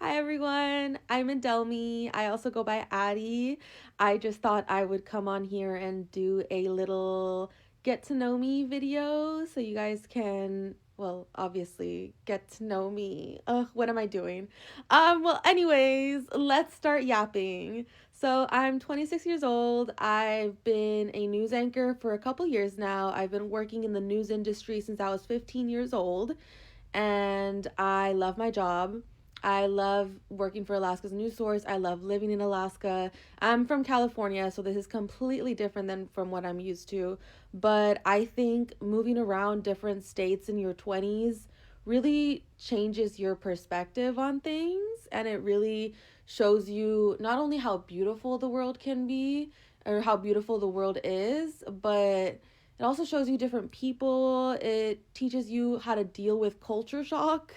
Hi everyone, I'm Adelmi. I also go by Addie. I just thought I would come on here and do a little get to know me video so you guys can, well, obviously get to know me. Ugh, what am I doing? Anyways, let's start yapping. So, I'm 26 years old. I've been a news anchor for a couple years now. I've been working in the news industry since I was 15 years old and I love my job. I love working for Alaska's news source. I love living in Alaska. I'm from California, so this is completely different than from what I'm used to. But I think moving around different states in your 20s really changes your perspective on things, and it really shows you not only how beautiful the world can be or how beautiful the world is, but it also shows you different people. It teaches you how to deal with culture shock.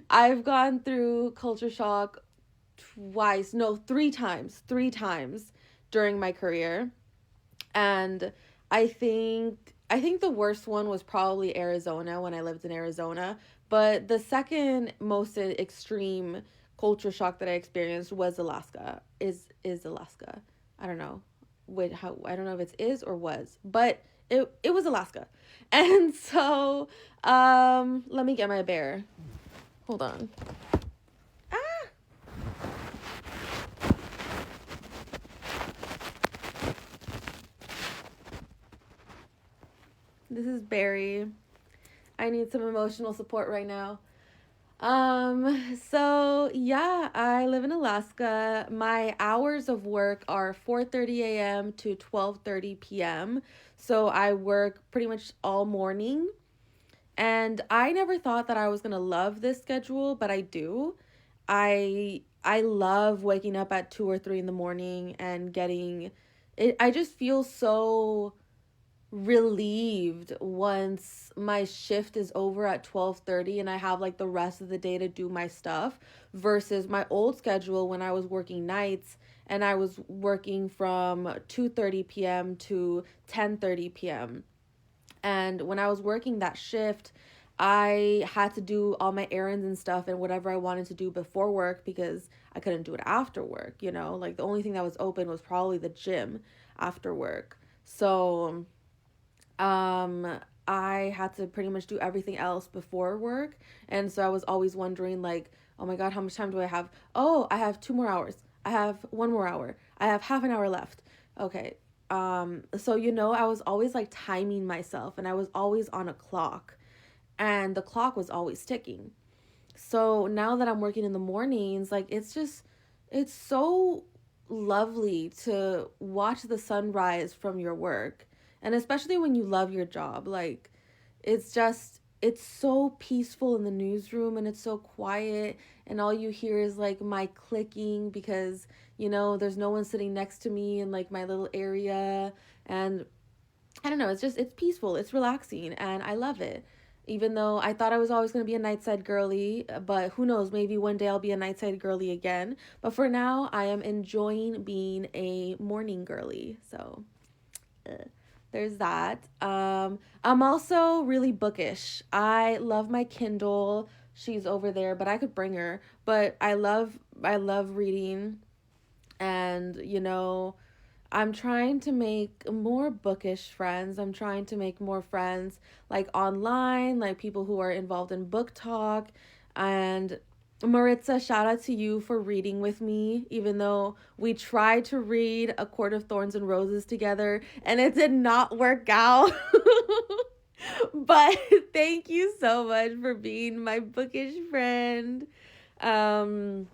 I've gone through culture shock twice, no, three times during my career. And I think the worst one was probably Arizona when I lived in Arizona, but the second most extreme culture shock that I experienced was Alaska. Is Alaska. I don't know. How I don't know if it's is or was, but it was Alaska. And so let me get my bear. Hold on. Ah, this is Barry. I need some emotional support right now. So yeah, I live in Alaska. My hours of work are 4:30 a.m. to 12:30 p.m. So I work pretty much all morning. And I never thought that I was going to love this schedule, but I do. I love waking up at 2 or 3 in the morning and getting it. I just feel so relieved once my shift is over at 12:30 and I have like the rest of the day to do my stuff versus my old schedule when I was working nights and I was working from 2:30 p.m. to 10:30 p.m. And when I was working that shift, I had to do all my errands and stuff and whatever I wanted to do before work because I couldn't do it after work, you know? Like the only thing that was open was probably the gym after work. So, um I had to pretty much do everything else before work. And so I was always wondering like, "Oh my god, how much time do I have? Oh, I have 2 more hours. I have 1 more hour. I have half an hour left." Okay. So I was always like timing myself and I was always on a clock and the clock was always ticking. So now that I'm working in the mornings, like it's so lovely to watch the sunrise from your work. And especially when you love your job, like it's so peaceful in the newsroom and it's so quiet and all you hear is like my clicking because there's no one sitting next to me in like my little area. And I don't know, it's peaceful, it's relaxing, and I love it. Even though I thought I was always going to be a nightside girly, but who knows, maybe one day I'll be a nightside girly again. But for now, I am enjoying being a morning girly. So, uh, there's that. I'm also really bookish. I love my Kindle. She's over there, but I could bring her. But I love reading, and I'm trying to make more bookish friends. I'm trying to make more friends like online, like people who are involved in book talk. And Maritza, shout out to you for reading with me, even though we tried to read A Court of Thorns and Roses together and it did not work out. But thank you so much for being my bookish friend. Um,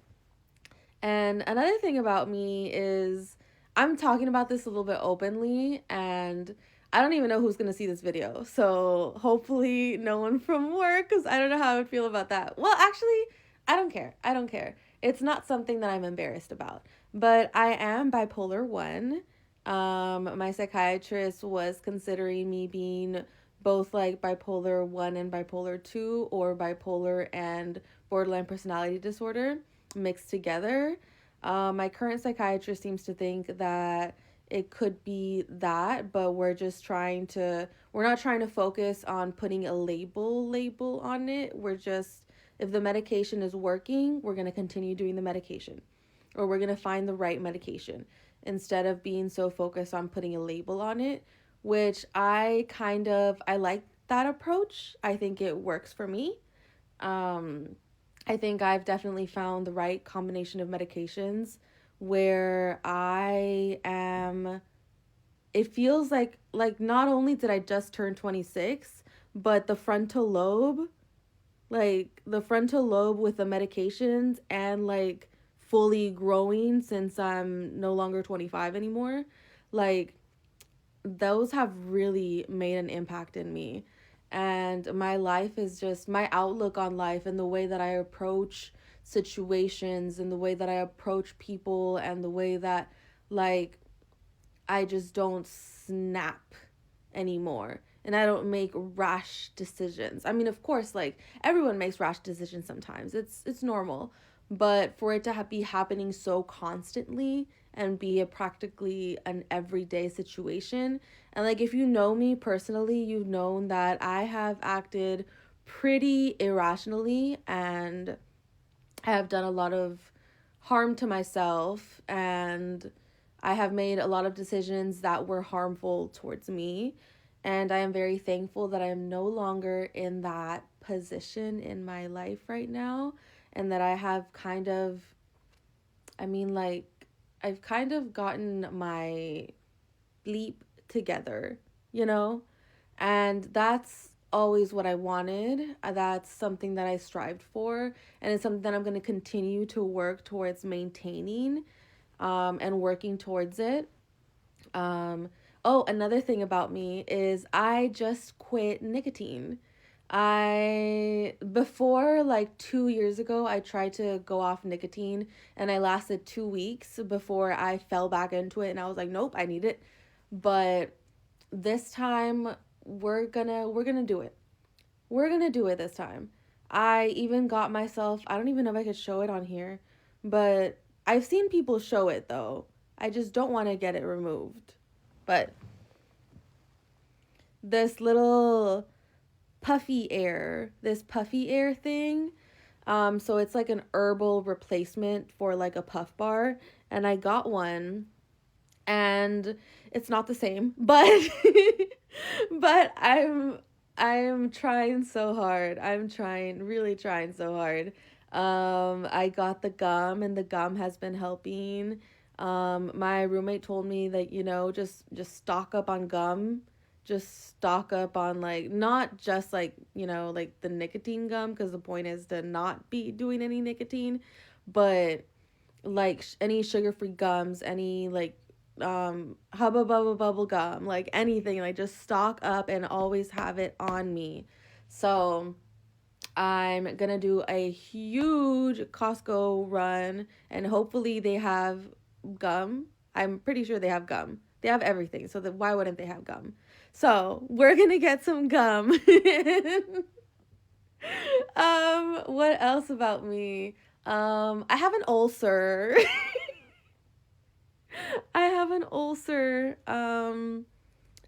and another thing about me is I'm talking about this a little bit openly, and I don't even know who's going to see this video. So hopefully, no one from work, because I don't know how I would feel about that. Well, actually, I don't care. I don't care. It's not something that I'm embarrassed about. But I am bipolar 1. My psychiatrist was considering me being both like bipolar 1 and bipolar 2, or bipolar and borderline personality disorder mixed together. My current psychiatrist seems to think that it could be that, but we're not trying to focus on putting a label on it. We're just If the medication is working, we're going to continue doing the medication, or we're going to find the right medication instead of being so focused on putting a label on it, which I like that approach. I think it works for me. Um, I think I've definitely found the right combination of medications where I am it feels like not only did I just turn 26, but the frontal lobe with the medications and like fully growing since I'm no longer 25 anymore, like those have really made an impact in me. And my life is just my outlook on life and the way that I approach situations and the way that I approach people and the way that like I just don't snap anymore. And I don't make rash decisions. I mean, of course, like everyone makes rash decisions sometimes. It's normal. But for it to be happening so constantly and be a practically an everyday situation. And like if you know me personally, you've known that I have acted pretty irrationally and I have done a lot of harm to myself, and I have made a lot of decisions that were harmful towards me. And I am very thankful that I am no longer in that position in my life right now. And that I have kind of, I mean, like, I've kind of gotten my leap together, you know? And that's always what I wanted. That's something that I strived for. And it's something that I'm going to continue to work towards maintaining and working towards it. Um, oh, another thing about me is I just quit nicotine. Before like 2 years ago, I tried to go off nicotine and I lasted 2 weeks before I fell back into it. And I was like, nope, I need it. But this time we're gonna do it. We're gonna do it this time. I even got myself, I don't even know if I could show it on here, but I've seen people show it though. I just don't want to get it removed. But this little this puffy air thing. So it's like an herbal replacement for like a puff bar. And I got one and it's not the same, but but I'm trying so hard. I'm trying, really trying so hard. I got the gum and the gum has been helping. My roommate told me that, just stock up on gum. Just stock up on like not just like, like the nicotine gum because the point is to not be doing any nicotine, but like any sugar-free gums, any like hubba bubba bubble gum, like anything, like just stock up and always have it on me. So I'm gonna do a huge Costco run and hopefully they have gum. I'm pretty sure they have gum. They have everything, so why wouldn't they have gum? So we're gonna get some gum. What else about me? I have an ulcer. I have an ulcer, and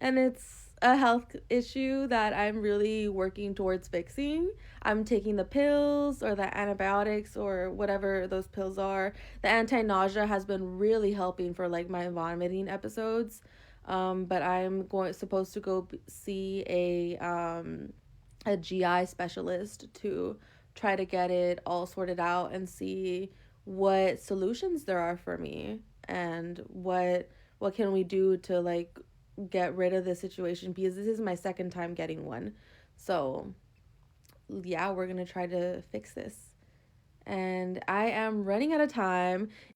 it's a health issue that I'm really working towards fixing. I'm taking the pills or the antibiotics or whatever those pills are. The anti-nausea has been really helping for like my vomiting episodes. But I'm supposed to go see a GI specialist to try to get it all sorted out and see what solutions there are for me and what can we do to like get rid of this situation because this is my second time getting one. So, yeah, we're going to try to fix this. And I am running out of time.